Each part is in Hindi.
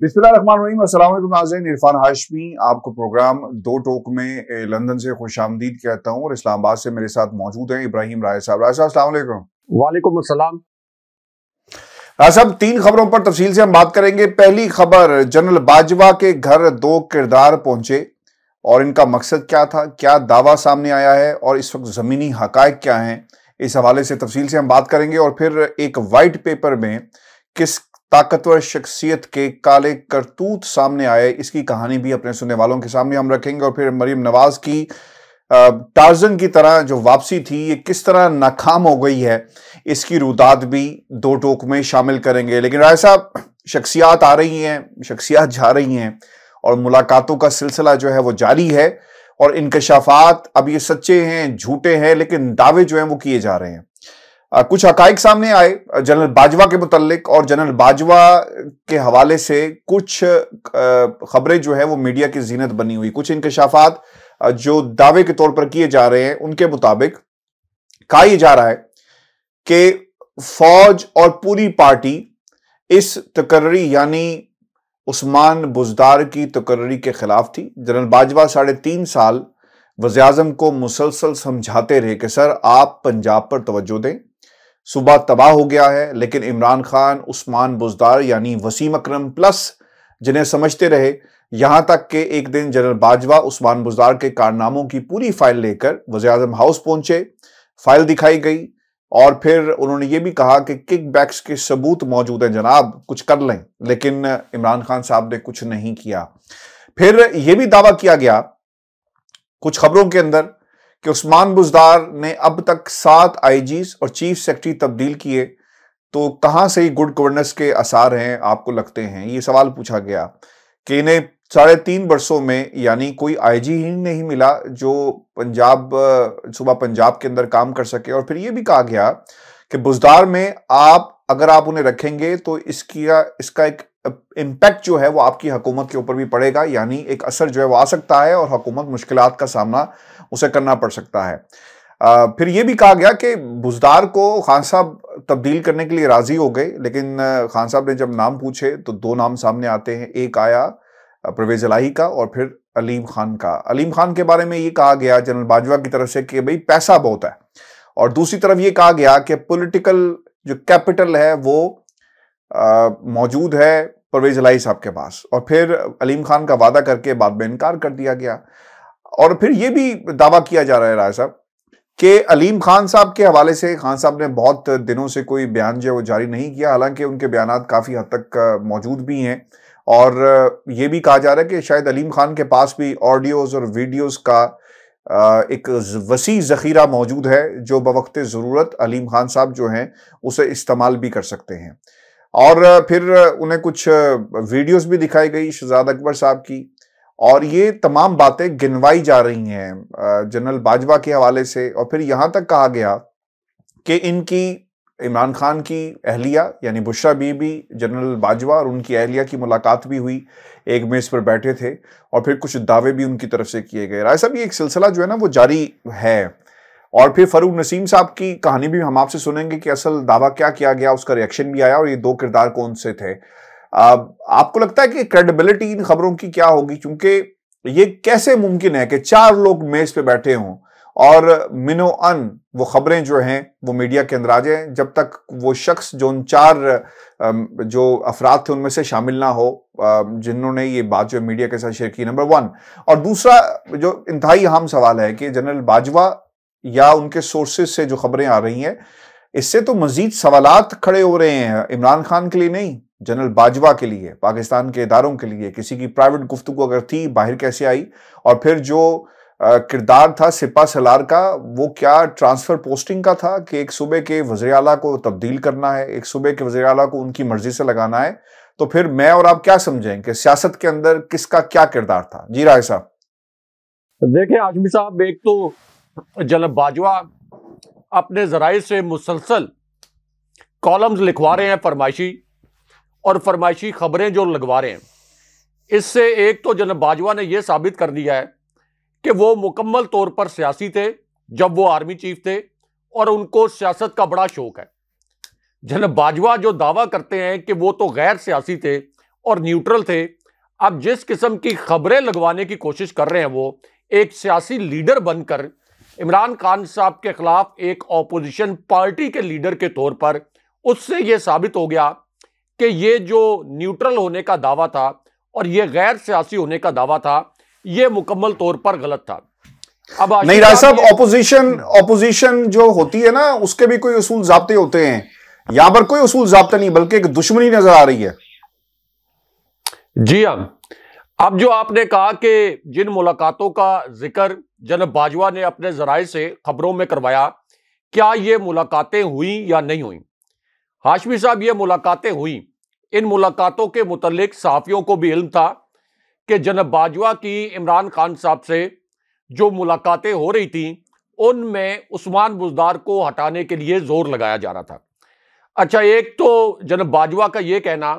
बिस्मिल्लाहिर्रहमानिर्रहीम। अस्सलाम वालेकुम नाज़रीन, इरफान हाशमी आपको प्रोग्राम दो टोक में लंदन से खुशामदीद कहता हूँ और इस्लामाबाद से मेरे साथ मौजूद हैं इब्राहिम राय साहब। राय साहब अस्सलाम वालेकुम। वालेकुम अस्सलाम। राय साहब, तीन खबरों पर तफसील से हम बात करेंगे। पहली खबर, जनरल बाजवा के घर दो किरदार पहुंचे और इनका मकसद क्या था, क्या दावा सामने आया है और इस वक्त जमीनी हकायक क्या हैं, इस हवाले से तफसील से हम बात करेंगे। और फिर एक वाइट पेपर में किस ताकतवर शख्सियत के काले करतूत सामने आए, इसकी कहानी भी अपने सुनने वालों के सामने हम रखेंगे। और फिर मरीम नवाज की टार्जन की तरह जो वापसी थी ये किस तरह नाकाम हो गई है, इसकी रुदात भी दो टोक में शामिल करेंगे। लेकिन राय साहब, शख्सियात आ रही हैं, शख्सियात जा रही हैं और मुलाकातों का सिलसिला जो है वो जारी है और इंकशाफात अब ये सच्चे हैं झूठे हैं, लेकिन दावे जो हैं वो किए जा रहे हैं। कुछ हकाइक सामने आए जनरल बाजवा के मुतल्लिक और जनरल बाजवा के हवाले से कुछ खबरें जो है वो मीडिया की जीनत बनी हुई। कुछ इंकशाफात जो दावे के तौर पर किए जा रहे हैं उनके मुताबिक कहा यह जा रहा है कि फौज और पूरी पार्टी इस तकर्री यानी उस्मान बुज़दार की तकर्री के खिलाफ थी। जनरल बाजवा 3.5 साल वज़ीर-ए-आज़म को मुसलसल समझाते रहे कि सर आप पंजाब पर तवज्जो दें, सूबा तबाह हो गया है। लेकिन इमरान खान, उस्मान बुज़दार यानी वसीम अकरम प्लस जिन्हें समझते रहे, यहां तक कि एक दिन जनरल बाजवा उस्मान बुज़दार के कारनामों की पूरी फाइल लेकर वज़ीर-ए-आज़म हाउस पहुंचे। फाइल दिखाई गई और फिर उन्होंने ये भी कहा कि किकबैक्स के सबूत मौजूद हैं जनाब, कुछ कर लें। लेकिन इमरान खान साहब ने कुछ नहीं किया। फिर यह भी दावा किया गया कुछ खबरों के अंदर कि उस्मान बुज़दार ने अब तक 7 आईजीज और चीफ सेक्रेटरी तब्दील किए, तो कहां से ही गुड गवर्नेंस के आसार हैं आपको लगते हैं। ये सवाल पूछा गया कि इन्हें 3.5 वर्षों में यानी कोई आईजी ही नहीं मिला जो सूबा पंजाब के अंदर काम कर सके। और फिर यह भी कहा गया कि बुज़दार में अगर आप उन्हें रखेंगे तो इसका एक इम्पैक्ट जो है वो आपकी हुकूमत के ऊपर भी पड़ेगा, यानी एक असर जो है वो आ सकता है और हुकूमत मुश्किलात का सामना उसे करना पड़ सकता है। फिर यह भी कहा गया कि बुज़दार को खान साहब तब्दील करने के लिए राजी हो गए, लेकिन खान साहब ने जब नाम पूछे तो 2 नाम सामने आते हैं। एक आया परवेज इलाही का और फिर अलीम खान का। अलीम खान के बारे में ये कहा गया जनरल बाजवा की तरफ से कि भाई पैसा बहुत है, और दूसरी तरफ ये कहा गया कि पॉलिटिकल जो कैपिटल है वो मौजूद है परवेज इलाही साहब के पास। और फिर अलीम खान का वादा करके बाद में इनकार कर दिया गया। और फिर यह भी दावा किया जा रहा है राय साहब कि अलीम खान साहब के हवाले से खान साहब ने बहुत दिनों से कोई बयान जो है वो जारी नहीं किया, हालांकि उनके बयानात काफी हद तक मौजूद भी हैं। और यह भी कहा जा रहा है कि शायद अलीम खान के पास भी ऑडियोज और वीडियोज का एक वसी जखीरा मौजूद है जो बवक्त ज़रूरत अलीम खान साहब जो हैं उसे इस्तेमाल भी कर सकते हैं। और फिर उन्हें कुछ वीडियोस भी दिखाई गई शहजाद अकबर साहब की, और ये तमाम बातें गिनवाई जा रही हैं जनरल बाजवा के हवाले से। और फिर यहां तक कहा गया कि इनकी इमरान खान की अहलिया यानी बुशरा बीबी, जनरल बाजवा और उनकी अहलिया की मुलाकात भी हुई, एक मेज पर बैठे थे और फिर कुछ दावे भी उनकी तरफ से किए गए। राय साहब, ये एक सिलसिला जो है ना वो जारी है। और फिर फरूक नसीम साहब की कहानी भी हम आपसे सुनेंगे कि असल दावा क्या किया गया, उसका रिएक्शन भी आया और ये 2 किरदार कौन से थे। आपको लगता है कि क्रेडिबिलिटी इन खबरों की क्या होगी, क्योंकि ये कैसे मुमकिन है कि 4 लोग मेज पे बैठे हों और मिनो अन वो खबरें जो हैं वो मीडिया के अंदर आ जाएं जब तक वो शख्स जो उन 4 जो अफराद थे उनमें से शामिल ना हो जिन्होंने ये बात जो मीडिया के साथ शेयर की, नंबर 1। और दूसरा जो इंतहाई अहम सवाल है कि जनरल बाजवा या उनके सोर्सेज से जो खबरें आ रही हैं, इससे तो मजीद सवालात खड़े हो रहे हैं इमरान खान के लिए नहीं, जनरल बाजवा के लिए, पाकिस्तान के इदारों के लिए। किसी की प्राइवेट गुफ्तगू अगर थी, बाहर कैसे आई? और फिर जो किरदार था सिपा सलार का, वो क्या ट्रांसफर पोस्टिंग का था कि एक सूबे के वज़ीर आला को तब्दील करना है, एक सूबे के वज़ीर आला को उनकी मर्जी से लगाना है? तो फिर मैं और आप क्या समझें कि सियासत के अंदर किसका क्या किरदार था? जी राय साहब। देखिए हाशमी साहब, एक तो जनरल बाजवा अपने जराए से मुसलसल कॉलम्स लिखवा रहे हैं फरमाइशी, और फरमाइशी खबरें जो लगवा रहे हैं, इससे एक तो जनरल बाजवा ने यह साबित कर दिया है कि वो मुकम्मल तौर पर सियासी थे जब वो आर्मी चीफ थे और उनको सियासत का बड़ा शौक है। जनरल बाजवा जो दावा करते हैं कि वो तो गैर सियासी थे, और न्यूट्रल थे। अब जिस किस्म की खबरें लगवाने की कोशिश कर रहे हैं वो एक सियासी लीडर बनकर इमरान खान साहब के खिलाफ एक ऑपोजिशन पार्टी के लीडर के तौर पर, उससे यह साबित हो गया कि ये जो न्यूट्रल होने का दावा था और ये गैर सियासी होने का दावा था, ये मुकम्मल तौर पर गलत था। अब नहीं राय साहब, ऑपोजिशन जो होती है ना, उसके भी कोई उसूल ज़ाब्ते होते हैं। यहां पर कोई उसूल ज़ाब्ता नहीं, बल्कि एक दुश्मनी नजर आ रही है। जी हाँ, अब जो आपने कहा कि जिन मुलाकातों का जिक्र जनाब बाजवा ने अपने जराए से खबरों में करवाया, क्या ये मुलाकातें हुई या नहीं हुई? हाशमी साहब, ये मुलाकातें हुई। इन मुलाकातों के मुतल्लिक सहाफियों को भी इल्म था कि जनाब बाजवा की इमरान खान साहब से जो मुलाकातें हो रही थी उनमें उस्मान बुज़दार को हटाने के लिए जोर लगाया जा रहा था। अच्छा, एक तो जनाब बाजवा का यह कहना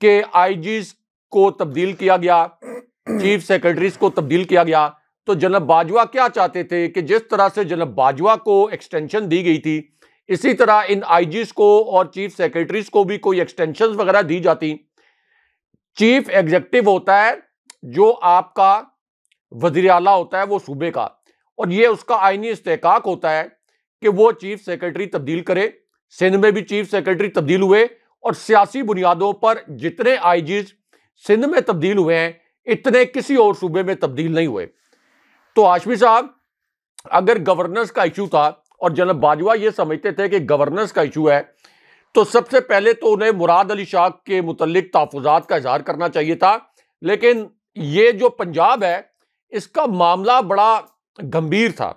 कि आईजीज को तब्दील किया गया, चीफ सेक्रेटरीज को तब्दील किया गया, तो जनाब बाजवा क्या चाहते थे कि जिस तरह से जनाब बाजवा को एक्सटेंशन दी गई थी, इसी तरह इन आईजीज को और चीफ सेक्रेटरीज को भी कोई एक्सटेंशन वगैरह दी जाती। चीफ एग्जीक्यूटिव होता है जो आपका वज़ीर आला होता है वो सूबे का, और ये उसका आईनी इस्तेहकाक होता है कि वो चीफ सेक्रेटरी तब्दील करे। सिंध में भी चीफ सेक्रेटरी तब्दील हुए और सियासी बुनियादों पर जितने आईजीज सिंध में तब्दील हुए हैं इतने किसी और सूबे में तब्दील नहीं हुए। तो हाशमी साहब, अगर गवर्नेंस का इशू था और जनाब बाजवा ये समझते थे कि गवर्नेंस का इशू है, तो सबसे पहले तो उन्हें मुराद अली शाह के मुतल्लिक तहफ़्फ़ुज़ात का इज़हार करना चाहिए था। लेकिन ये जो पंजाब है इसका मामला बड़ा गंभीर था।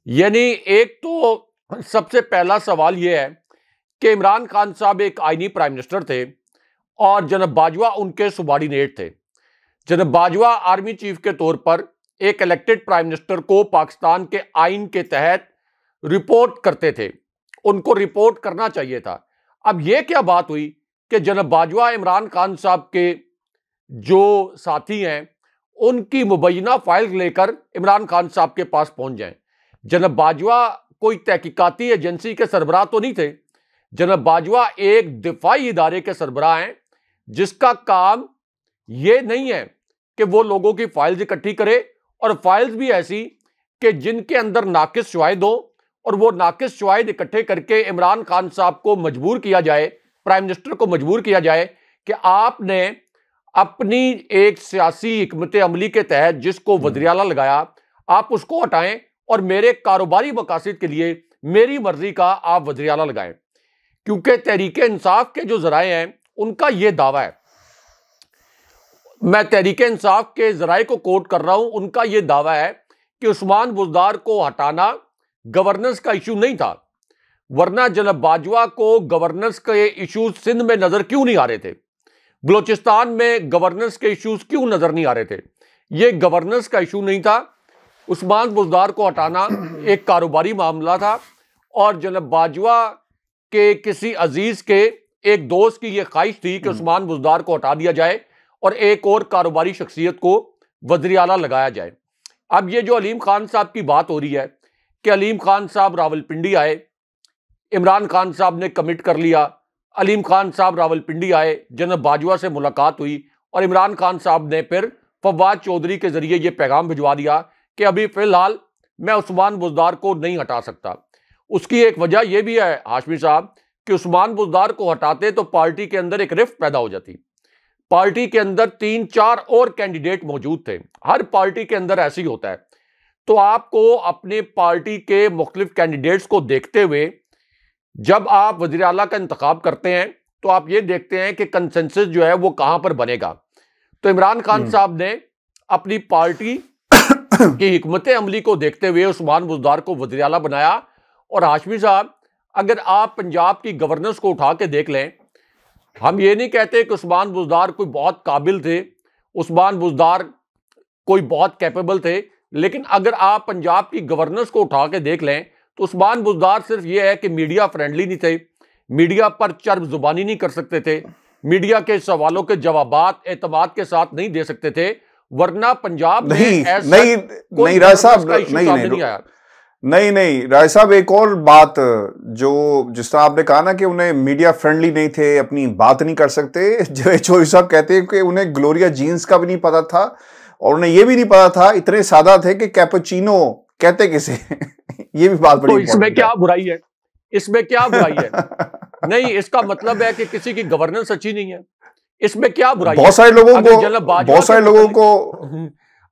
यानी एक तो सबसे पहला सवाल यह है कि इमरान खान साहब एक आईनी प्राइम मिनिस्टर थे और जनाब बाजवा उनके सुबार्डिनेट थे। जनाब बाजवा आर्मी चीफ के तौर पर एक इलेक्टेड प्राइम मिनिस्टर को पाकिस्तान के आइन के तहत रिपोर्ट करते थे, उनको रिपोर्ट करना चाहिए था। अब यह क्या बात हुई कि जनाब बाजवा इमरान खान साहब के जो साथी हैं उनकी मुबैना फाइल लेकर इमरान खान साहब के पास पहुंच जाएं। जनाब बाजवा कोई तहकीकाती एजेंसी के सरबराह तो नहीं थे। जनाब बाजवा एक दिफाई इदारे के सरबराह हैं जिसका काम यह नहीं है कि वो लोगों की फाइल्स इकट्ठी करे, और फाइल्स भी ऐसी कि जिनके अंदर नाकिस शवाहिद हो, और वो नाकिस शवाहिद इकट्ठे करके इमरान खान साहब को मजबूर किया जाए, प्राइम मिनिस्टर को मजबूर किया जाए कि आपने अपनी एक सियासी हिकमत अमली के तहत जिसको वज़ीर आला लगाया आप उसको हटाएं और मेरे कारोबारी मकासद के लिए मेरी मर्जी का आप वज़ीर आला लगाएं। क्योंकि तहरीके इंसाफ के जो जराए हैं उनका यह दावा है, मैं तहरीके इंसाफ के जराए को कोट कर रहा हूं, उनका यह दावा है कि उस्मान बुज़दार को हटाना गवर्नेंस का इशू नहीं था। वरना जनाब बाजवा को गवर्नेंस के इशूज सिंध में नजर क्यों नहीं आ रहे थे, बलूचिस्तान में गवर्नेंस के इश्यूज क्यों नजर नहीं आ रहे थे? ये गवर्नेंस का इशू नहीं था। उस्मान बुज़दार को हटाना एक कारोबारी मामला था और जनाब बाजवा के किसी अजीज के एक दोस्त की यह ख्वाहिश थी कि उस्मान बुज़दार को हटा दिया जाए और एक और कारोबारी शख्सियत को वज़ीर आला लगाया जाए। अब ये जो अलीम खान साहब की बात हो रही है कि अलीम खान साहब रावलपिंडी आए, इमरान खान साहब ने कमिट कर लिया, अलीम खान साहब रावलपिंडी आए, जनाब बाजवा से मुलाकात हुई और इमरान खान साहब ने फिर फवाद चौधरी के जरिए यह पैगाम भिजवा दिया कि अभी फिलहाल मैं उस्मान बुज़दार को नहीं हटा सकता। उसकी एक वजह यह भी है हाशमी साहब कि उस्मान बुज़दार को हटाते तो पार्टी के अंदर एक रिफ्ट पैदा हो जाती। पार्टी के अंदर 3-4 और कैंडिडेट मौजूद थे, हर पार्टी के अंदर ऐसे ही होता है। तो आपको अपने पार्टी के मुख्तलिफ कैंडिडेट्स को देखते हुए जब आप वज़ीर आला का इंतखाब करते हैं तो आप ये देखते हैं कि कंसेंसस जो है वो कहां पर बनेगा। तो इमरान खान साहब ने अपनी पार्टी की हिकमत अमली को देखते हुए उस्मान बुज़दार को वज़ीर आला बनाया। और हाशमी साहब, अगर आप पंजाब की गवर्नेंस को उठा के देख लें, हम ये नहीं कहते कि उस्मान बुज़दार कोई बहुत काबिल थे, उस्मान बुज़दार कोई बहुत कैपेबल थे, लेकिन अगर आप पंजाब की गवर्नेंस को उठा के देख लें तो उस्मान बुज़दार सिर्फ ये है कि मीडिया फ्रेंडली नहीं थे, मीडिया पर चर्ब जुबानी नहीं कर सकते थे, मीडिया के सवालों के जवाबात एतमाद के साथ नहीं दे सकते थे, वरना पंजाब में नहीं राय साहब, नहीं आया। नहीं नहीं राय साहब, एक और बात, जो जिस तरह आपने कहा ना कि उन्हें मीडिया फ्रेंडली नहीं थे, अपनी बात नहीं कर सकते, जवेद चौधरी साहब कहते हैं कि उन्हें ग्लोरिया जीन्स का भी नहीं पता था और उन्हें यह भी नहीं पता था, इतने सादा थे कि कैपुचिनो कहते किसे ये भी बात बड़ी तो इसमें क्या बुराई है? इसमें क्या बुराई है? नहीं, इसका मतलब है कि किसी की गवर्नेंस अच्छी नहीं है, इसमें क्या बुराई है? बहुत सारे लोगों को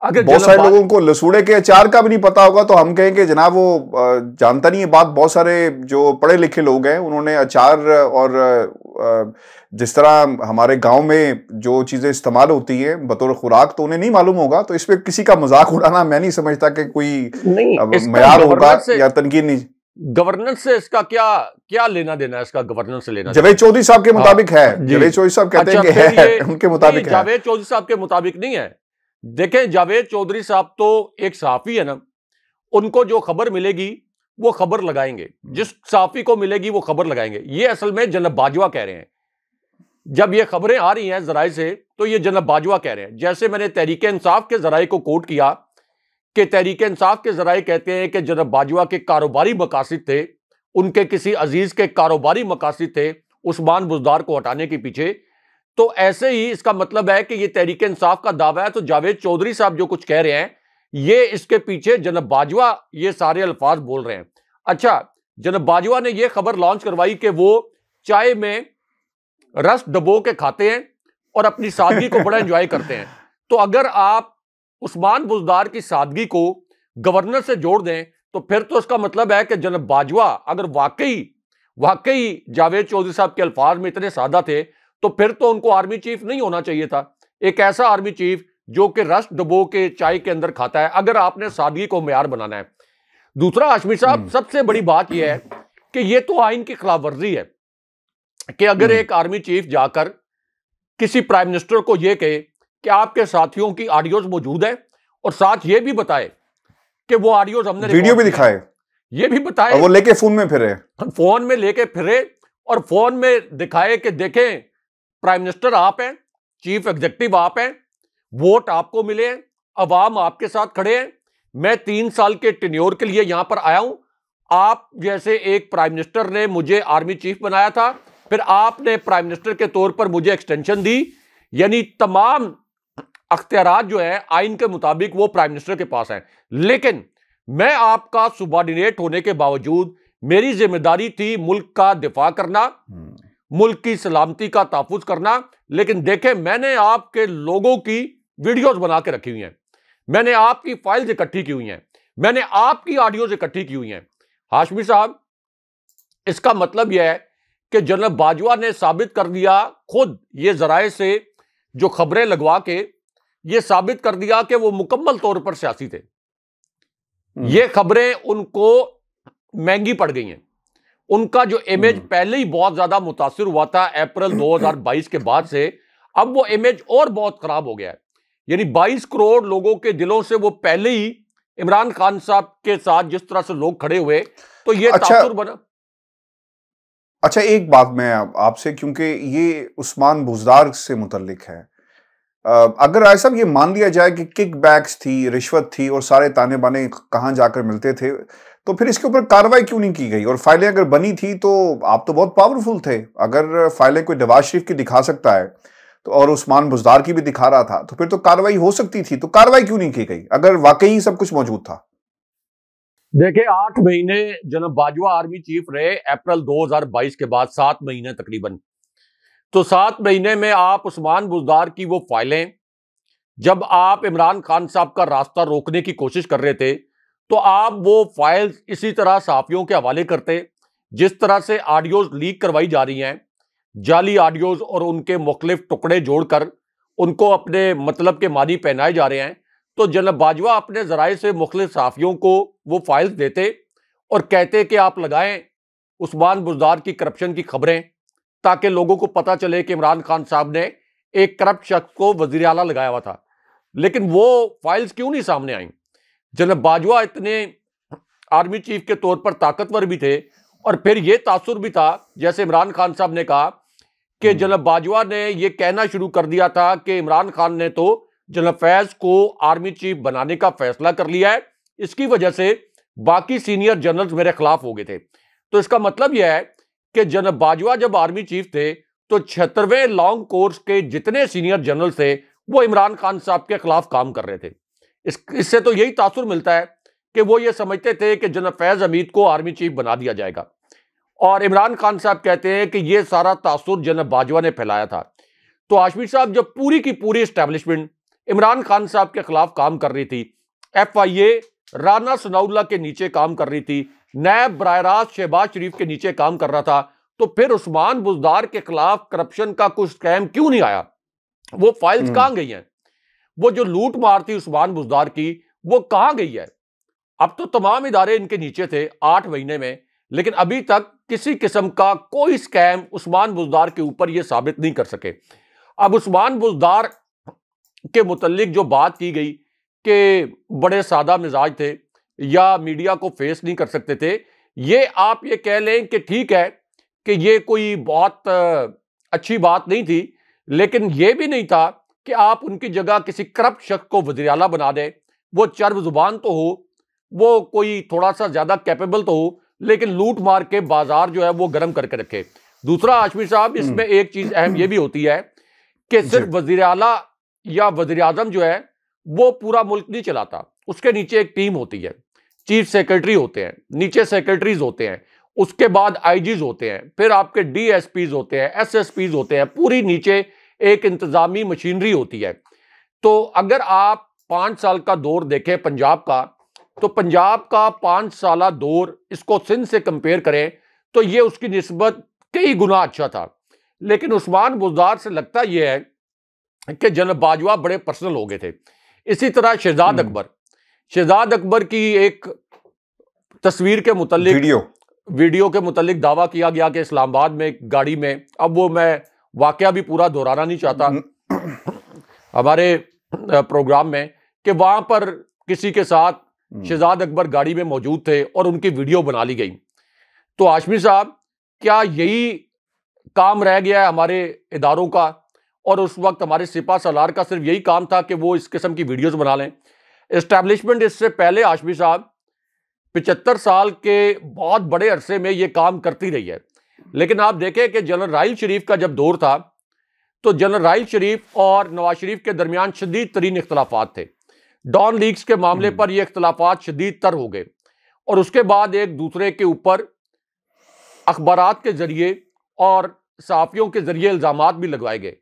बहुत सारे लोगों को लसूड़े के अचार का भी नहीं पता होगा, तो हम कहेंगे जनाब वो जानता नहीं है बात। बहुत सारे जो पढ़े लिखे लोग हैं उन्होंने अचार और जिस तरह हमारे गांव में जो चीजें इस्तेमाल होती हैं बतौर खुराक, तो उन्हें नहीं मालूम होगा। तो इस पे किसी का मजाक उड़ाना मैं नहीं समझता कि कोई मयार होगा या तनकीद नहीं। गवर्नेंस से इसका क्या लेना देना है? इसका गवर्नेंस से लेना जावेद चौधरी साहब के मुताबिक है। जावेद चौधरी साहब कहते हैं कि है, उनके मुताबिक है। जावेद चौधरी साहब के मुताबिक नहीं है। देखें, जावेद चौधरी साहब तो एक सहाफी है ना, उनको जो खबर मिलेगी वो खबर लगाएंगे, जिस सहाफी को मिलेगी वो खबर लगाएंगे। ये असल में जनाब बाजवा कह रहे हैं। जब ये खबरें आ रही हैं जराए से, तो ये जनाब बाजवा कह रहे हैं। जैसे मैंने तहरीक इंसाफ के जराए को कोट किया कि तहरीक इंसाफ के जराए कहते हैं कि जनाब बाजवा के कारोबारी मकासद थे, उनके किसी अजीज के कारोबारी मकासद थे उस्मान बुज़दार को हटाने के पीछे। तो ऐसे ही इसका मतलब है कि ये तहरीक इंसाफ का दावा है। तो जावेद चौधरी साहब जो कुछ कह रहे हैं, ये इसके पीछे जनाब बाजवा ये सारे अल्फाज बोल रहे हैं। अच्छा, जनाब बाजवा ने ये खबर लॉन्च करवाई कि वो चाय में रस डबो के खाते हैं और अपनी सादगी को बड़ा एंजॉय करते हैं। तो अगर आप उस्मान बुज़दार की सादगी को गवर्नर से जोड़ दें, तो फिर तो इसका मतलब है कि जनाब बाजवा अगर वाकई जावेद चौधरी साहब के अल्फाज में इतने सादा थे, तो फिर तो उनको आर्मी चीफ नहीं होना चाहिए था। एक ऐसा आर्मी चीफ जो कि रस डबो के चाय के अंदर खाता है, अगर आपने सादगी को मेयार बनाना है। दूसरा हाशमी साहब, सबसे बड़ी बात यह है कि यह तो आइन की खिलाफ वर्जी है कि अगर एक आर्मी चीफ जाकर किसी प्राइम मिनिस्टर को यह कहे कि आपके साथियों की ऑडियोज मौजूद है और साथ ये भी बताए कि वो ऑडियोज हमने वीडियो भी दिखाए, ये भी बताए, और वो लेके फोन में लेके फिरे और फोन में दिखाए कि देखें प्राइम मिनिस्टर आप हैं, चीफ एग्जीक्यूटिव आप हैं, वोट आपको मिले हैं, अवाम आपके साथ खड़े हैं, मैं 3 साल के टेन्योर के लिए यहां पर आया हूं, आप जैसे एक प्राइम मिनिस्टर ने मुझे आर्मी चीफ बनाया था, फिर आपने प्राइम मिनिस्टर के तौर पर मुझे एक्सटेंशन दी, यानी तमाम अख्तियारात जो है आइन के मुताबिक वो प्राइम मिनिस्टर के पास है। लेकिन मैं आपका सुबॉर्डिनेट होने के बावजूद मेरी जिम्मेदारी थी मुल्क का दिफा करना, मुल्क की सलामती का तहफ़्फ़ुज़ करना। लेकिन देखें, मैंने आपके लोगों की वीडियोस बना के रखी हुई हैं, मैंने आपकी फाइल्स इकट्ठी की हुई हैं, मैंने आपकी ऑडियोज इकट्ठी की हुई हैं। हाशमी साहब, इसका मतलब यह है कि जनरल बाजवा ने साबित कर दिया, खुद ये जराए से जो खबरें लगवा के ये साबित कर दिया कि वो मुकम्मल तौर पर सियासी थे। ये खबरें उनको महंगी पड़ गई हैं। उनका जो इमेज पहले ही बहुत ज्यादा मुतासिर हुआ था अप्रैल 2022 के बाद से, अब वो इमेज और बहुत खराब हो गया है। यानी 22 करोड़ लोगों के दिलों से वो पहले ही इमरान खान साहब के साथ जिस तरह से लोग खड़े हुए, तो ये तासुर बना। अच्छा, एक बात मैं आपसे, क्योंकि ये उस्मान बुज़दार से मुतल्लिक है, अगर ऐसा ये मान लिया जाए कि किक बैक्स थी, रिश्वत थी और सारे ताने बाने कहां जाकर मिलते थे, तो फिर इसके ऊपर कार्रवाई क्यों नहीं की गई? और फाइलें अगर बनी थी तो आप तो बहुत पावरफुल थे, अगर फाइलें कोई नवाज शरीफ की दिखा सकता है तो और उस्मान बुज़दार की भी दिखा रहा था, तो फिर तो कार्रवाई हो सकती थी। तो कार्रवाई क्यों नहीं की गई अगर वाकई सब कुछ मौजूद था? देखिए, 8 महीने जनाब बाजवा आर्मी चीफ रहे अप्रैल 2022 के बाद, 7 महीने तकरीबन। तो 7 महीने में आप उस्मान बुज़दार की वो फाइलें, जब आप इमरान खान साहब का रास्ता रोकने की कोशिश कर रहे थे, तो आप वो फाइल्स इसी तरह सहाफ़ियों के हवाले करते। जिस तरह से ऑडियोज लीक करवाई जा रही हैं, जाली ऑडियोज और उनके मुख्तलिफ टुकड़े जोड़कर उनको अपने मतलब के मानी पहनाए जा रहे हैं, तो जनाब बाजवा अपने जराए से मुख्तलिफ सहाफ़ियों को वो फाइल्स देते और कहते कि आप लगाएं उस्मान बुज़दार की करप्शन की खबरें, ताकि लोगों को पता चले कि इमरान खान साहब ने एक करप्ट शख्स को वज़ीर आला लगाया हुआ था। लेकिन वो फाइल्स क्यों नहीं सामने आई? जनाब बाजवा इतने आर्मी चीफ के तौर पर ताकतवर भी थे, और फिर ये तासुर भी था, जैसे इमरान खान साहब ने कहा कि जनाब बाजवा ने ये कहना शुरू कर दिया था कि इमरान खान ने तो जनाब फैज को आर्मी चीफ बनाने का फैसला कर लिया है, इसकी वजह से बाकी सीनियर जनरल्स मेरे खिलाफ हो गए थे। तो इसका मतलब यह है कि जनरल बाजवा जब आर्मी चीफ थे तो 76वें लॉन्ग कोर्स के जितने सीनियर जनरल थे वो इमरान खान साहब के खिलाफ काम कर रहे थे। इससे तो यही तासुर मिलता है कि वो ये समझते थे कि जनरल फैज हमीद को आर्मी चीफ बना दिया जाएगा, और इमरान खान साहब कहते हैं कि ये सारा तासुर जनरल बाजवा ने फैलाया था। तो हाशमी साहब, जब पूरी की पूरी एस्टैब्लिशमेंट इमरान खान साहब के खिलाफ काम कर रही थी, FIA राना सनाउल्लाह के नीचे काम कर रही थी, नैब बराह शहबाज शरीफ के नीचे काम कर रहा था, तो फिर उस्मान बुज़दार के खिलाफ करप्शन का कुछ स्कैम क्यों नहीं आया? वो फाइल्स कहां गई हैं? वो जो लूट मार थी उस्मान बुज़दार की, वो कहां गई है? अब तो तमाम इदारे इनके नीचे थे 8 महीने में, लेकिन अभी तक किसी किस्म का कोई स्कैम उस्मान बुज़दार के ऊपर ये साबित नहीं कर सके। अब उस्मान बुज़दार के मुतल्लिक जो बात की गई कि बड़े सादा मिजाज थे या मीडिया को फेस नहीं कर सकते थे, ये आप ये कह लें कि ठीक है कि ये कोई बहुत अच्छी बात नहीं थी, लेकिन ये भी नहीं था कि आप उनकी जगह किसी करप्ट शख्स को वज़ीर आला बना दें। वो चर्ब जुबान तो हो, वो कोई थोड़ा सा ज्यादा कैपेबल तो हो, लेकिन लूट मार के बाजार जो है वो गर्म करके रखे। दूसरा हाशमी साहब, इसमें एक चीज अहम ये भी होती है कि सिर्फ वज़ीर आला या वज़ीर आज़म जो है वो पूरा मुल्क नहीं चलाता, उसके नीचे एक टीम होती है, चीफ सेक्रेटरी होते हैं, नीचे सेक्रेटरीज होते हैं, उसके बाद IGs होते हैं, फिर आपके DSPs होते हैं, SSPs होते हैं, पूरी नीचे एक इंतजामी मशीनरी होती है। तो अगर आप 5 साल का दौर देखें पंजाब का, तो पंजाब का 5 साला दौर इसको सिंध से कंपेयर करें तो ये उसकी निस्बत कई गुना अच्छा था। लेकिन उस्मान बुज़दार से लगता यह है कि जनरल बाजवा बड़े पर्सनल हो गए थे। इसी तरह शहजाद अकबर की एक तस्वीर के मुतालिक वीडियो के मुतालिक दावा किया गया कि इस्लामाबाद में एक गाड़ी में, अब वो मैं वाकया भी पूरा दोहराना नहीं चाहता हमारे प्रोग्राम में, कि वहां पर किसी के साथ शहजाद अकबर गाड़ी में मौजूद थे और उनकी वीडियो बना ली गई। तो हाशमी साहब, क्या यही काम रह गया है हमारे इदारों का? और उस वक्त हमारे सिपा सलार का सिर्फ यही काम था कि वो इस किस्म की वीडियोस बना लें? एस्टैब्लिशमेंट इससे पहले हाशमी साहब 75 साल के बहुत बड़े अरसे में ये काम करती रही है। लेकिन आप देखें कि जनरल राहिल शरीफ का जब दौर था तो जनरल राहिल शरीफ और नवाज शरीफ के दरमियान शदीद तरीन इख्तलाफात थे। डॉन लीक्स के मामले पर ये इख्तलाफात शदीद तर हो गए और उसके बाद एक दूसरे के ऊपर अखबारात के जरिए और सहाफ़ियों के जरिए इल्ज़ामात भी लगवाए गए।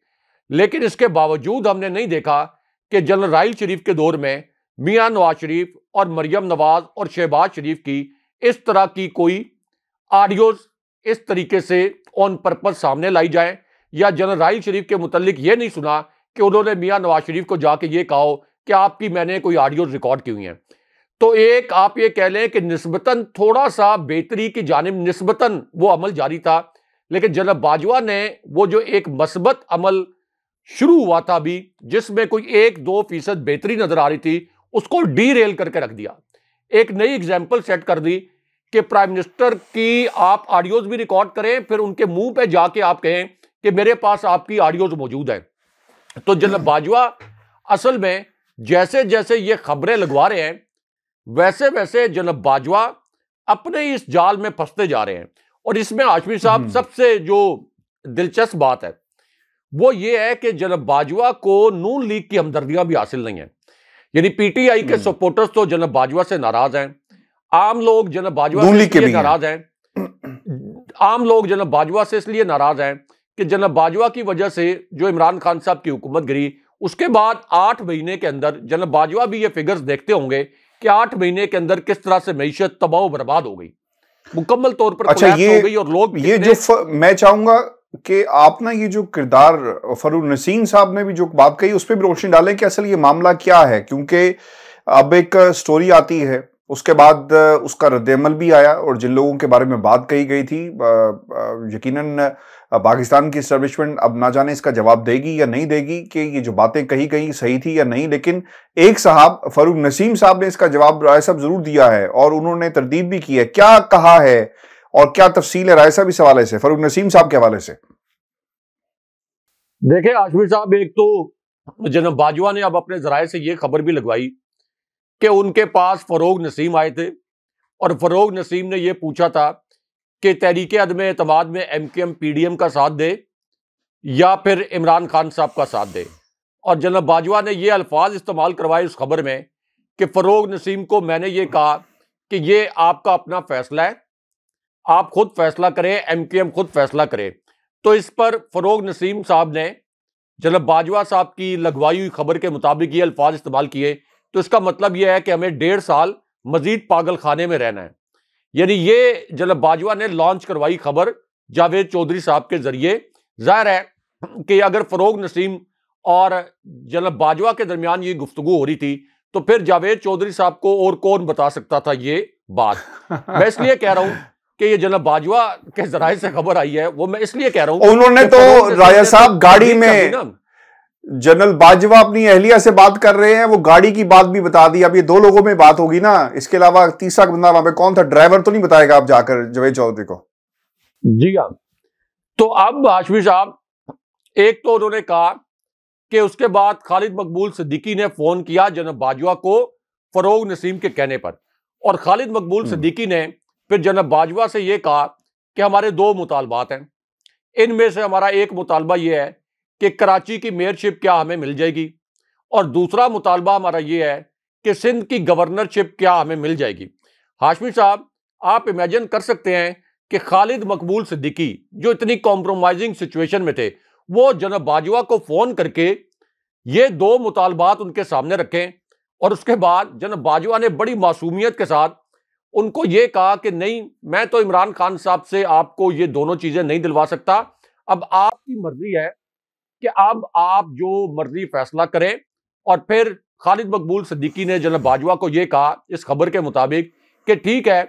लेकिन इसके बावजूद हमने नहीं देखा कि जनरल राहिल शरीफ के दौर में मियां नवाज शरीफ और मरियम नवाज और शहबाज शरीफ की इस तरह की कोई ऑडियोज इस तरीके से ऑन पर्पस सामने लाई जाए, या जनरल राहिल शरीफ के मुतल्लिक ये नहीं सुना कि उन्होंने मियां नवाज शरीफ को जाके ये कहा कि आपकी मैंने कोई ऑडियोज रिकॉर्ड की हुई हैं। तो एक आप ये कह लें कि निस्बतन थोड़ा सा बेहतरी की जानिब निस्बतन वो अमल जारी था, लेकिन जनरल बाजवा ने वो जो एक मस्बत अमल शुरू हुआ था अभी, जिसमें कोई 1-2% बेहतरी नजर आ रही थी, उसको डीरेल करके रख दिया। एक नई एग्जाम्पल सेट कर दी कि प्राइम मिनिस्टर की आप ऑडियोज भी रिकॉर्ड करें, फिर उनके मुंह पे जाके आप कहें कि मेरे पास आपकी ऑडियोज मौजूद है। तो जनरल बाजवा असल में जैसे जैसे ये खबरें लगवा रहे हैं, वैसे वैसे जनरल बाजवा अपने इस जाल में फंसते जा रहे हैं। और इसमें हाशमी साहब सबसे जो दिलचस्प बात है वो ये है कि जनरल बाजवा को नून लीग की हमदर्दियां भी हासिल नहीं है। यानी PTI के सपोर्टर्स तो जनरल बाजवा से नाराज हैं, आम लोग जनरल बाजवा से इसलिए नाराज हैं, आम लोग जनरल बाजवा से इसलिए नाराज हैं कि जनरल बाजवा की वजह से जो इमरान खान साहब की हुकूमत गिरी, उसके बाद 8 महीने के अंदर जनरल बाजवा भी ये फिगर्स देखते होंगे कि 8 महीने के अंदर किस तरह से मईशत तबाह बर्बाद हो गई, मुकम्मल तौर पर अच्छा, ये हो गई। और लोग ये जो मैं चाहूंगा कि आप ना ये जो किरदार फरूक नसीम साहब ने भी जो बात कही उस पर भी रोशनी डालें कि असल ये मामला क्या है, क्योंकि अब एक स्टोरी आती है, उसके बाद उसका रद्द-ए-अमल भी आया और जिन लोगों के बारे में बात कही गई थी यकीनन पाकिस्तान की एस्टैब्लिशमेंट अब ना जाने इसका जवाब देगी या नहीं देगी कि ये जो बातें कही गई सही थी या नहीं। लेकिन एक साहब फरूक नसीम साहब ने इसका जवाब राय साहब जरूर दिया है और उन्होंने तरदीद भी की है। क्या कहा है और क्या तफसील है राय साहब इस हवाले से, फरूक नसीम साहब के हवाले से? देखिए हाशमी साहब, एक तो जनरल बाजवा ने अब अपने जराये से ये खबर भी लगवाई कि उनके पास फरूक नसीम आए थे और फरोग नसीम ने यह पूछा था कि तहरीके अदम एतमाद में MKM PDM का साथ दे या फिर इमरान खान साहब का साथ दे। और जनरल बाजवा ने यह अल्फाज इस्तेमाल करवाए उस खबर में कि फरोग नसीम को मैंने ये कहा कि ये आपका अपना फैसला है, आप खुद फैसला करें, MKM खुद फैसला करे। तो इस पर फरोग नसीम साहब ने जनरल बाजवा साहब की लगवाई हुई खबर के मुताबिक ये अल्फाज इस्तेमाल किए। तो इसका मतलब यह है कि हमें 1.5 साल मजीद पागल खाने में रहना है। यानी ये जनरल बाजवा ने लॉन्च करवाई खबर जावेद चौधरी साहब के जरिए। जाहिर है कि अगर फरोग नसीम और जनरल बाजवा के दरमियान ये गुफ्तगू हो रही थी तो फिर जावेद चौधरी साहब को और कौन बता सकता था ये बात। मैं इसलिए कह रहा हूं कि ये जनरल बाजवा के जराए से खबर आई है, वो मैं इसलिए कह रहा हूं। उन्होंने तो राजा साहब गाड़ी में जनरल बाजवा अपनी अहलिया से बात कर रहे हैं, वो गाड़ी की बात भी बता दी। अब ये 2 लोगों में बात होगी ना, इसके अलावा तीसरा बंदा वहां पे कौन था? ड्राइवर तो नहीं बताएगा आप जाकर जावेद चौधरी को? जी हाँ। तो अब हाशमी साहब, एक तो उन्होंने कहा कि उसके बाद खालिद मकबूल सिद्दीकी ने फोन किया जनरल बाजवा को फरोग नसीम के कहने पर, और खालिद मकबूल सिद्दीकी ने फिर जनरल बाजवा से यह कहा कि हमारे 2 मुतालबात हैं। इनमें से हमारा एक मुतालबा यह है कि कराची की मेयरशिप क्या हमें मिल जाएगी, और दूसरा मुतालबा हमारा यह है कि सिंध की गवर्नरशिप क्या हमें मिल जाएगी। हाशमी साहब, आप इमेजिन कर सकते हैं कि खालिद मकबूल सिद्दीकी जो इतनी कॉम्प्रोमाइजिंग सिचुएशन में थे, वो जनरल बाजवा को फोन करके ये 2 मुतालबात उनके सामने रखें, और उसके बाद जनरल बाजवा ने बड़ी मासूमियत के साथ उनको ये कहा कि नहीं, मैं तो इमरान खान साहब से आपको ये दोनों चीजें नहीं दिलवा सकता, अब आपकी मर्जी है कि अब आप जो मर्जी फैसला करें। और फिर खालिद मकबूल सिद्दीकी ने जनरल बाजवा को यह कहा इस खबर के मुताबिक कि ठीक है,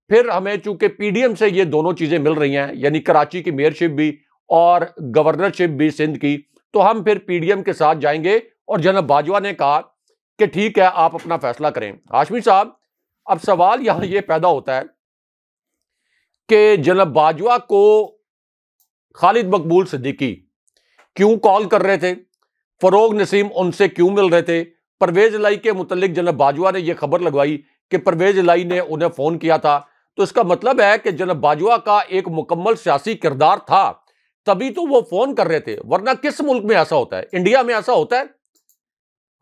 फिर हमें चूंकि PDM से ये दोनों चीजें मिल रही हैं, यानी कराची की मेयरशिप भी और गवर्नरशिप भी सिंध की, तो हम फिर PDM के साथ जाएंगे। और जनरल बाजवा ने कहा कि ठीक है, आप अपना फैसला करें। हाशमी साहब, अब सवाल यहां यह पैदा होता है कि जनरल बाजवा को खालिद मकबूल सिद्दीकी क्यों कॉल कर रहे थे, फरोग नसीम उनसे क्यों मिल रहे थे? परवेज इलाही के मुतल्लिक जनरल बाजवा ने यह खबर लगवाई कि परवेज इलाही ने उन्हें फोन किया था। तो इसका मतलब है कि जनरल बाजवा का एक मुकम्मल सियासी किरदार था, तभी तो वो फोन कर रहे थे। वरना किस मुल्क में ऐसा होता है? इंडिया में ऐसा होता है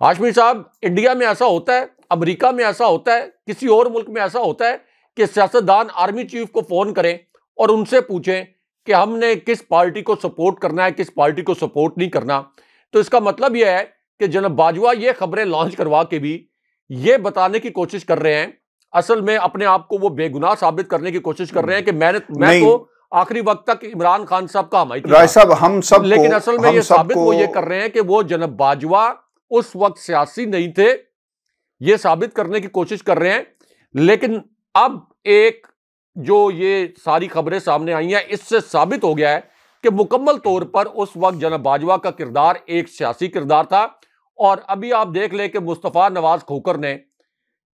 हाशमी साहब? इंडिया में ऐसा होता है, अमेरिका में ऐसा होता है, किसी और मुल्क में ऐसा होता है कि सियासतदान आर्मी चीफ को फोन करें और उनसे पूछें कि हमने किस पार्टी को सपोर्ट करना है, किस पार्टी को सपोर्ट नहीं करना? तो इसका मतलब यह है कि जनरल बाजवा ये खबरें लॉन्च करवा के भी ये बताने की कोशिश कर रहे हैं, असल में अपने आप को वो बेगुनाह साबित करने की कोशिश कर रहे हैं कि मैं तो आखिरी वक्त तक इमरान खान साहब का हमायती था। साहब, हम सब लेकिन असल में ये साबित वो ये कर रहे हैं कि वो जनरल बाजवा उस वक्त सियासी नहीं थे, ये साबित करने की कोशिश कर रहे हैं। लेकिन अब एक जो ये सारी खबरें सामने आई हैं, इससे साबित हो गया है कि मुकम्मल तौर पर उस वक्त जनरल बाजवा का किरदार एक सियासी किरदार था। और अभी आप देख लें कि मुस्तफा नवाज खोकर ने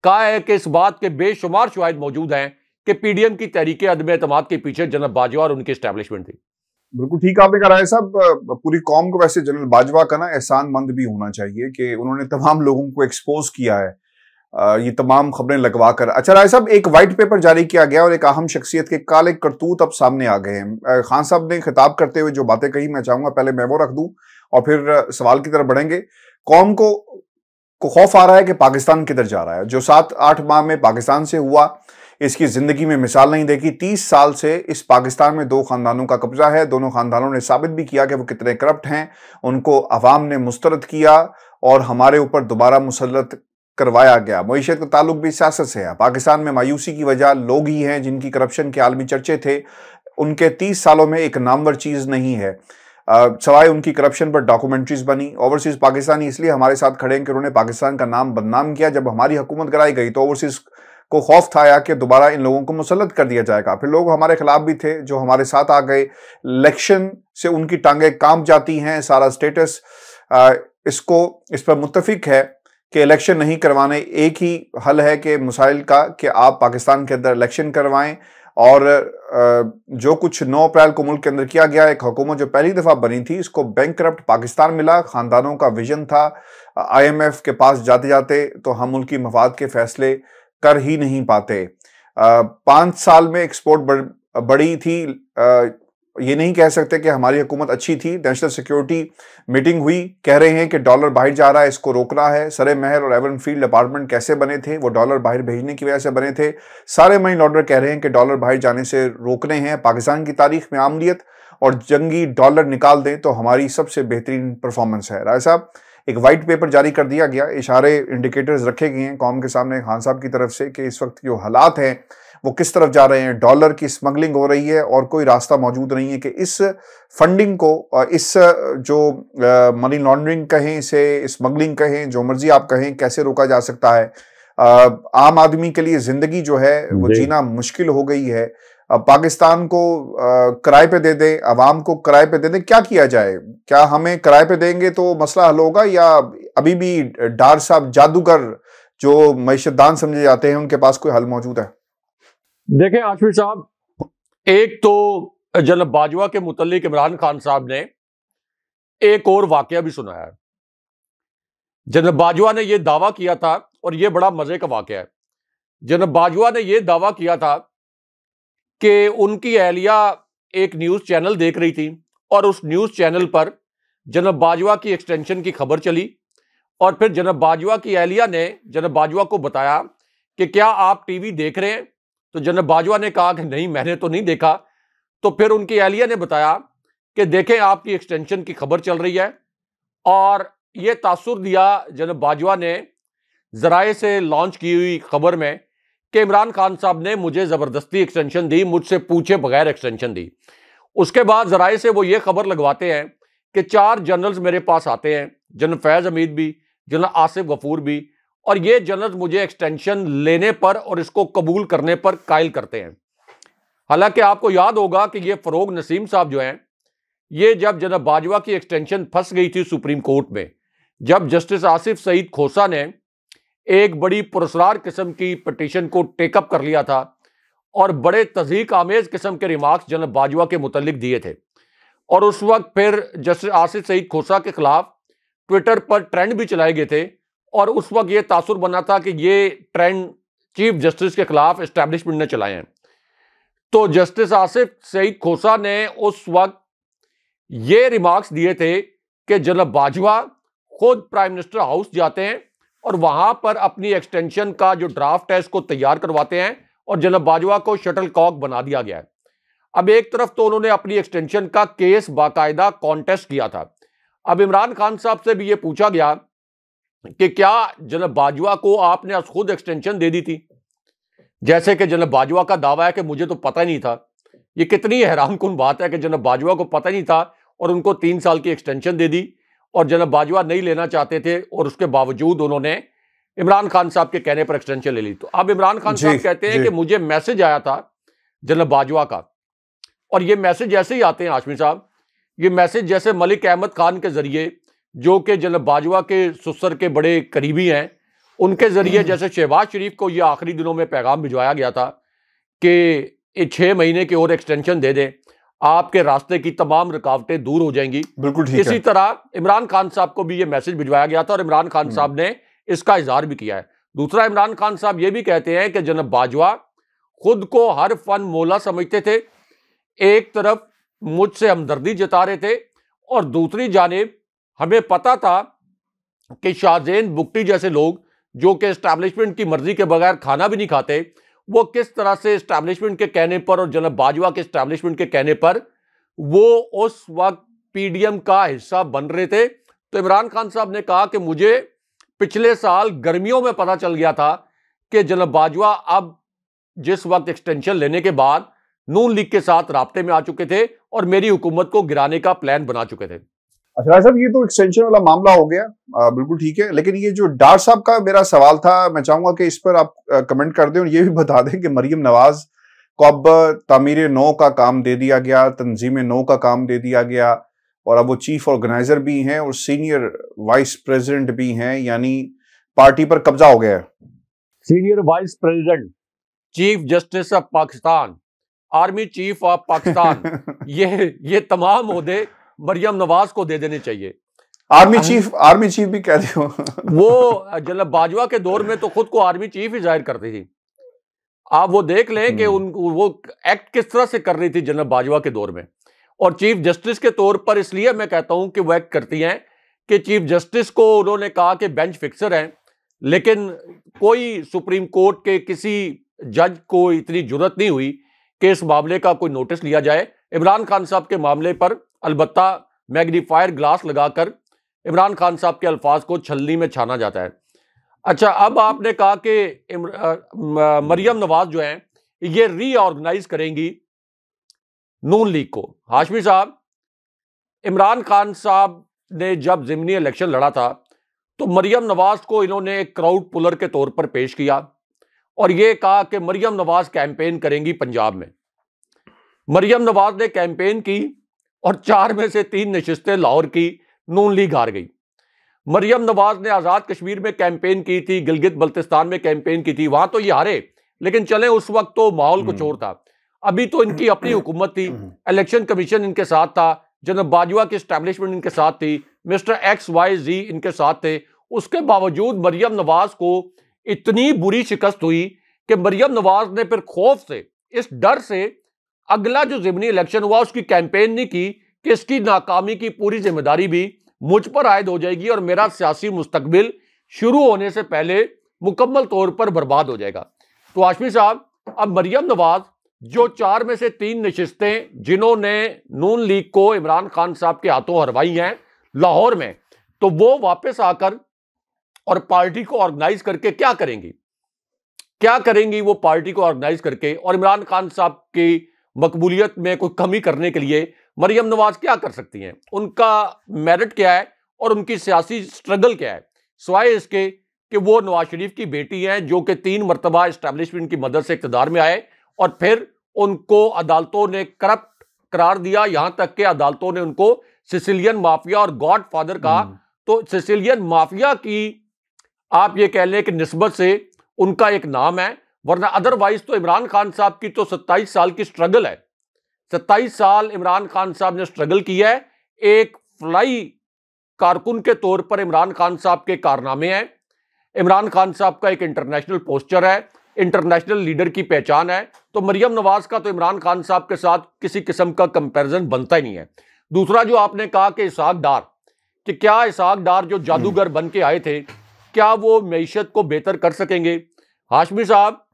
कहा है कि इस बात के बेशुमार शवाहिद मौजूद हैं कि PDM की तहरीके अदम एतमाद के पीछे जनरल बाजवा और उनकी एस्टैब्लिशमेंट थी। बिल्कुल ठीक आपने कहा है साहब। पूरी कौम को वैसे जनरल बाजवा का ना एहसानमंद भी होना चाहिए कि उन्होंने तमाम लोगों को एक्सपोज किया है, ये तमाम खबरें लगवा कर। अच्छा राय साहब, एक व्हाइट पेपर जारी किया गया और एक अहम शख्सियत के काले करतूत अब सामने आ गए हैं। खान साहब ने खिताब करते हुए जो बातें कही, मैं चाहूंगा पहले मैं वो रख दूं और फिर सवाल की तरफ बढ़ेंगे। कौम को खौफ आ रहा है कि पाकिस्तान किधर जा रहा है। जो 7-8 माह में पाकिस्तान से हुआ, इसकी जिंदगी में मिसाल नहीं देखी। 30 साल से इस पाकिस्तान में 2 खानदानों का कब्जा है। दोनों खानदानों ने साबित भी किया कि वो कितने करप्ट हैं। उनको अवाम ने मुस्तरद किया और हमारे ऊपर दोबारा मुसल्लत करवाया गया। मईशत का ताल्लुक भी सियासत से है। पाकिस्तान में मायूसी की वजह लोग ही हैं जिनकी करप्शन के आलमी चर्चे थे। उनके 30 सालों में एक नामवर चीज नहीं है सवाए उनकी करप्शन पर डॉक्यूमेंट्रीज बनी। ओवरसीज पाकिस्तानी इसलिए हमारे साथ खड़े हैं कि उन्होंने पाकिस्तान का नाम बदनाम किया। जब हमारी हुकूमत कराई गई तो ओवरसीज को खौफ था कि दोबारा इन लोगों को मुसल्लत कर दिया जाएगा। फिर लोग हमारे खिलाफ भी थे जो हमारे साथ आ गए। इलेक्शन से उनकी टांगें कांप जाती हैं। सारा स्टेटस इस पर मुत्तफिक है कि इलेक्शन नहीं करवाने। एक ही हल है कि मसाइल का कि आप पाकिस्तान के अंदर इलेक्शन करवाएं। और जो कुछ 9 अप्रैल को मुल्क के अंदर किया गया, एक हुकूमत जो पहली दफा बनी थी, इसको बैंकरप्ट पाकिस्तान मिला। खानदानों का विजन था। IMF के पास जाते जाते तो हम मुल्की मफाद के फैसले कर ही नहीं पाते। 5 साल में एक्सपोर्ट बढ़ी थी। ये नहीं कह सकते कि हमारी हुकूमत अच्छी थी। नेशनल सिक्योरिटी मीटिंग हुई, कह रहे हैं कि डॉलर बाहर जा रहा है, इसको रोकना है। सरे महल और एवन फील्ड अपार्टमेंट कैसे बने थे? वो डॉलर बाहर भेजने की वजह से बने थे। सारे मनी लॉन्डर कह रहे हैं कि डॉलर बाहर जाने से रोकने हैं। पाकिस्तान की तारीख में आमलीत और जंगी डॉलर निकाल दें तो हमारी सबसे बेहतरीन परफॉर्मेंस है। राय साहब, एक वाइट पेपर जारी कर दिया गया, इशारे इंडिकेटर्स रखे गए हैं कौम के सामने खान साहब की तरफ से कि इस वक्त जो हालात हैं वो किस तरफ जा रहे हैं। डॉलर की स्मगलिंग हो रही है और कोई रास्ता मौजूद नहीं है कि इस फंडिंग को, इस जो मनी लॉन्ड्रिंग कहें, इसे स्मगलिंग कहें, जो मर्जी आप कहें, कैसे रोका जा सकता है। आम आदमी के लिए जिंदगी जो है वो जीना मुश्किल हो गई है। पाकिस्तान को किराए पे दे दें, अवाम को किराए पे दे दें, क्या किया जाए? क्या हमें किराए पे देंगे तो मसला हल होगा, या अभी भी डार साहब जादूगर जो मईशतदान समझे जाते हैं उनके पास कोई हल मौजूद है? देखें आशफी साहब, एक तो जनरल बाजवा के मुतल्लिक इमरान खान साहब ने एक और वाकया भी सुनाया। जनरल बाजवा ने यह दावा किया था, और यह बड़ा मजे का वाकया है। जनरल बाजवा ने यह दावा किया था कि उनकी अहलिया एक न्यूज चैनल देख रही थी और उस न्यूज चैनल पर जनरल बाजवा की एक्सटेंशन की खबर चली, और फिर जनरल बाजवा की अहलिया ने जनरल बाजवा को बताया कि क्या आप टीवी देख रहे हैं? तो जनरल बाजवा ने कहा कि नहीं, मैंने तो नहीं देखा। तो फिर उनकी अहलिया ने बताया कि देखें, आपकी एक्सटेंशन की खबर चल रही है। और यह तासुर दिया जनरल बाजवा ने जराए से लॉन्च की हुई खबर में कि इमरान खान साहब ने मुझे जबरदस्ती एक्सटेंशन दी, मुझसे पूछे बगैर एक्सटेंशन दी। उसके बाद जराए से वो ये खबर लगवाते हैं कि 4 जनरल्स मेरे पास आते हैं, जनरल फैज हमीद भी, जनरल आसिफ गफूर भी, और ये जनरल्स मुझे एक्सटेंशन लेने पर और इसको कबूल करने पर कायल करते हैं। हालांकि आपको याद होगा कि ये फरोग नसीम साहब जो हैं, ये जब जनरल बाजवा की एक्सटेंशन फंस गई थी सुप्रीम कोर्ट में, जब जस्टिस आसिफ सईद खोसा ने एक बड़ी पुरस्कार किस्म की पिटीशन को टेकअप कर लिया था और बड़े तज़ीक आमेज किस्म के रिमार्क्स जनरल बाजवा के मुतल्लिक दिए थे, और उस वक्त फिर जस्टिस आसिफ सईद खोसा के खिलाफ ट्विटर पर ट्रेंड भी चलाए गए थे, और उस वक्त ये तासुर बना था कि ये ट्रेंड चीफ जस्टिस के खिलाफ एस्टैब्लिशमेंट ने चलाए हैं। तो जस्टिस आसिफ सईद खोसा ने उस वक्त ये रिमार्क्स दिए थे कि जनरल बाजवा खुद प्राइम मिनिस्टर हाउस जाते हैं और वहां पर अपनी एक्सटेंशन का जो ड्राफ्ट है इसको तैयार करवाते हैं, और जनरल बाजवा को शटल कॉक बना दिया गया है। अब एक तरफ तो उन्होंने अपनी एक्सटेंशन का केस बाकायदा कॉन्टेस्ट किया था। अब इमरान खान साहब से भी ये पूछा गया कि क्या जनरल बाजवा को आपने खुद एक्सटेंशन दे दी थी, जैसे कि जनरल बाजवा का दावा है कि मुझे तो पता ही नहीं था। ये कितनी हैरान कुन बात है कि जनरल बाजवा को पता नहीं था और उनको 3 साल की एक्सटेंशन दे दी, और जनरल बाजवा नहीं लेना चाहते थे और उसके बावजूद उन्होंने इमरान खान साहब के कहने पर एक्सटेंशन ले ली। तो अब इमरान खान साहब कहते हैं कि मुझे मैसेज आया था जनरल बाजवा का, और ये मैसेज ऐसे ही आते हैं हाशमी साहब, ये मैसेज जैसे मलिक अहमद खान के जरिए, जो कि जनरल बाजवा के ससुर के बड़े करीबी हैं, उनके जरिए जैसे शहबाज शरीफ को ये आखिरी दिनों में पैगाम भिजवाया गया था कि 6 महीने की और एक्सटेंशन दे दें, आपके रास्ते की तमाम रुकावटें दूर हो जाएंगी। बिल्कुल ठीक है। इसी तरह इमरान खान साहब को भी ये मैसेज भिजवाया गया था और इमरान खान साहब ने इसका इजहार भी किया है। दूसरा, इमरान खान साहब ये भी कहते हैं कि जनरल बाजवा खुद को हर फन मोला समझते थे। एक तरफ मुझसे हमदर्दी जता रहे थे और दूसरी जानिब हमें पता था कि शाहजेन बुगटी जैसे लोग जो कि एस्टैब्लिशमेंट की मर्जी के बगैर खाना भी नहीं खाते, वो किस तरह से एस्टैब्लिशमेंट के कहने पर और जनरल बाजवा के एस्टैब्लिशमेंट के कहने पर वो उस वक्त पीडीएम का हिस्सा बन रहे थे। तो इमरान खान साहब ने कहा कि मुझे पिछले साल गर्मियों में पता चल गया था कि जनरल बाजवा अब जिस वक्त एक्सटेंशन लेने के बाद नून लीग के साथ राब्ते में आ चुके थे और मेरी हुकूमत को गिराने का प्लान बना चुके थे। अच्छा साहब, ये तो एक्सटेंशन वाला मामला हो गया, बिल्कुल ठीक है, लेकिन ये जो डार साहब का मेरा सवाल था, मैं चाहूंगा कि इस पर आप कमेंट कर दें और ये भी बता दें कि मरियम नवाज को अब तामीर नौ का काम दे दिया गया, तंजीम नौ का काम दे दिया गया, और अब वो चीफ ऑर्गेनाइजर भी हैं और सीनियर वाइस प्रेसिडेंट भी हैं, यानी पार्टी पर कब्जा हो गया है। Senior vice president, chief justice of Pakistan, army chief of Pakistan, ये तमाम ओहदे मरियम नवाज को दे देने चाहिए। आर्मी चीफ भी कह रहे हो। वो जनरल बाजवा के दौर में तो खुद को आर्मी चीफ ही जाहिर करती थी। आप वो देख लें कि वो एक्ट किस तरह से कर रही थी जनरल बाजवा के दौर में। और चीफ जस्टिस के तौर पर इसलिए मैं कहता हूं कि वो एक्ट करती हैं कि चीफ जस्टिस को उन्होंने कहा कि बेंच फिक्सर हैं, लेकिन कोई सुप्रीम कोर्ट के किसी जज को इतनी जुर्रत नहीं हुई कि इस मामले का कोई नोटिस लिया जाए। इमरान खान साहब के मामले पर अलबत्ता मैग्नीफायर ग्लास लगाकर इमरान खान साहब के अल्फाज को छलनी में छाना जाता है। अच्छा, अब आपने कहा कि मरियम नवाज जो है ये रीऑर्गेनाइज करेंगी नून लीग को। हाशमी साहब, इमरान खान साहब ने जब ज़िमनी इलेक्शन लड़ा था तो मरियम नवाज को इन्होंने एक क्राउड पुलर के तौर पर पेश किया और ये कहा कि मरियम नवाज कैंपेन करेंगी पंजाब में। मरियम नवाज ने कैंपेन की और 4 में से 3 नशिस्तें लाहौर की नून लीग हार गई। मरियम नवाज ने आज़ाद कश्मीर में कैंपेन की थी, गिलगित बल्तिस्तान में कैंपेन की थी, वहां तो ये हारे, लेकिन चले उस वक्त तो माहौल कुछ और था। अभी तो इनकी अपनी हुकूमत थी, इलेक्शन कमीशन इनके साथ था, जनरल बाजवा की एस्टैब्लिशमेंट इनके साथ थी, मिस्टर XYZ इनके साथ थे। उसके बावजूद मरियम नवाज को इतनी बुरी शिकस्त हुई कि मरियम नवाज ने फिर खौफ से, इस डर से अगला जो ज़िमनी इलेक्शन हुआ उसकी कैंपेन नहीं की कि इसकी नाकामी की पूरी जिम्मेदारी भी मुझ पर आयद हो जाएगी और मेरा सियासी मुस्तकबिल शुरू होने से पहले मुकम्मल तौर पर बर्बाद हो जाएगा। तो हाशमी साहब, अब मरियम नवाज जो 4 में से 3 नशिस्तें जिन्होंने नून लीग को इमरान खान साहब के हाथों हरवाई हैं लाहौर में, तो वो वापस आकर और पार्टी को ऑर्गेनाइज करके क्या करेंगी वो पार्टी को ऑर्गेनाइज करके, और इमरान खान साहब की मकबूलियत में कोई कमी करने के लिए मरियम नवाज क्या कर सकती हैं, उनका मेरिट क्या है और उनकी सियासी स्ट्रगल क्या है, सिवाय इसके कि वो नवाज शरीफ की बेटी हैं जो कि 3 मरतबा एस्टैब्लिशमेंट की मदद से इक़्तिदार में आए और फिर उनको अदालतों ने करप्ट करार दिया, यहां तक कि अदालतों ने उनको सिसिलियन माफिया और गॉड फादर कहा। तो सिसिलियन माफिया की आप ये कह लें कि निस्बत से उनका एक नाम है, वरना अदरवाइज तो इमरान खान साहब की तो 27 साल की स्ट्रगल है। 27 साल इमरान खान साहब ने स्ट्रगल किया है। एक फ्लाई कारकुन के तौर पर इमरान खान साहब के कारनामे हैं, इमरान खान साहब का एक इंटरनेशनल पोस्चर है, इंटरनेशनल लीडर की पहचान है। तो मरियम नवाज का तो इमरान खान साहब के साथ किसी किस्म का कंपैरिजन बनता ही नहीं है। दूसरा जो आपने कहा कि इसहाक डार, कि क्या इसहाक डार जो जादूगर बन के आए थे, क्या वो मईशत को बेहतर कर सकेंगे? हाशमी साहब,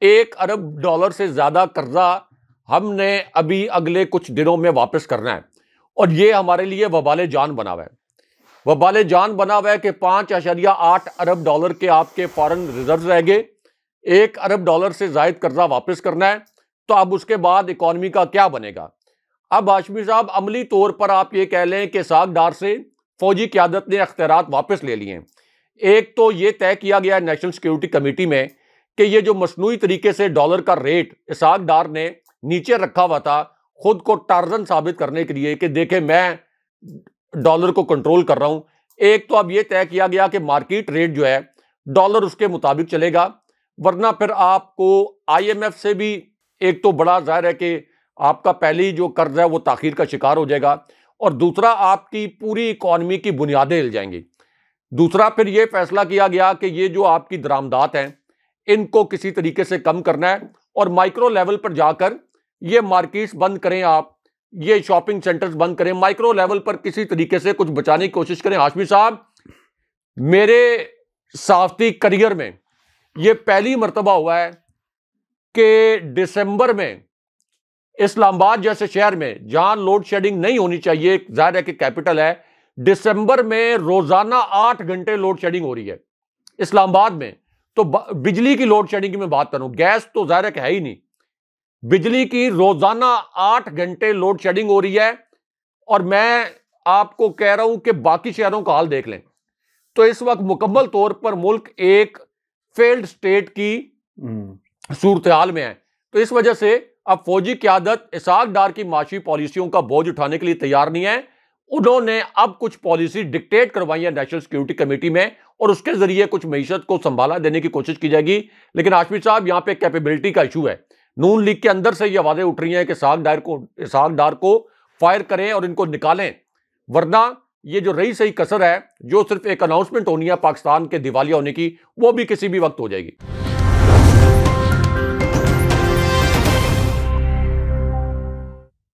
$1 अरब से ज्यादा कर्जा हमने अभी अगले कुछ दिनों में वापस करना है और ये हमारे लिए वबाले जान बना हुआ है। वबाले जान बना हुआ है कि $5.8 अरब के आपके फॉरेन रिजर्व रह गए, $1 अरब से जायद कर्जा वापस करना है। तो अब उसके बाद इकॉनमी का क्या बनेगा? अब हाशमी साहब, अमली तौर पर आप ये कह लें कि इसहाक डार से फौजी क़यादत ने अख्तियारात वापस ले लिए हैं। एक तो ये तय किया गया है नेशनल सिक्योरिटी कमेटी में कि ये जो मसनूई तरीके से डॉलर का रेट इसहाक डार ने नीचे रखा हुआ था, खुद को टार्जन साबित करने के लिए कि देखें मैं डॉलर को कंट्रोल कर रहा हूं। एक तो अब यह तय किया गया कि मार्केट रेट जो है डॉलर उसके मुताबिक चलेगा, वरना फिर आपको IMF से भी एक तो बड़ा जाहिर है कि आपका पहली जो कर्ज है वो ताखीर का शिकार हो जाएगा, और दूसरा आपकी पूरी इकॉनमी की बुनियादें हिल जाएंगी। दूसरा फिर यह फैसला किया गया कि ये जो आपकी दरामदात हैं इनको किसी तरीके से कम करना है और माइक्रो लेवल पर जाकर ये मार्केट्स बंद करें, आप ये शॉपिंग सेंटर्स बंद करें, माइक्रो लेवल पर किसी तरीके से कुछ बचाने की कोशिश करें। हाशमी साहब, मेरे सहाफती करियर में ये पहली मर्तबा हुआ है कि दिसंबर में इस्लामाबाद जैसे शहर में जहां लोड शेडिंग नहीं होनी चाहिए, जाहिर है कि कैपिटल है, दिसंबर में रोजाना 8 घंटे लोड शेडिंग हो रही है इस्लामाबाद में। तो बिजली की लोड शेडिंग की मैं बात करूं, गैस तो जाहिर है कि है ही नहीं, बिजली की रोजाना 8 घंटे लोड शेडिंग हो रही है। और मैं आपको कह रहा हूं कि बाकी शहरों का हाल देख लें। तो इस वक्त मुकम्मल तौर पर मुल्क एक फेल्ड स्टेट की सूरत हाल में है। तो इस वजह से अब फौजी क़यादत इसहाक डार की माशी पॉलिसियों का बोझ उठाने के लिए तैयार नहीं है। उन्होंने अब कुछ पॉलिसी डिक्टेट करवाई है नेशनल सिक्योरिटी कमेटी में और उसके जरिए कुछ मईशत को संभाला देने की कोशिश की जाएगी। लेकिन हाशमी साहब, यहां पे कैपेबिलिटी का इशू है। नून लीग के अंदर से ये आवाजें उठ रही हैं कि इसहाक डार को फायर करें और इनको निकालें, वरना ये जो रही सही कसर है जो सिर्फ एक अनाउंसमेंट होनी है पाकिस्तान के दिवालिया होने की, वो भी किसी भी वक्त हो जाएगी।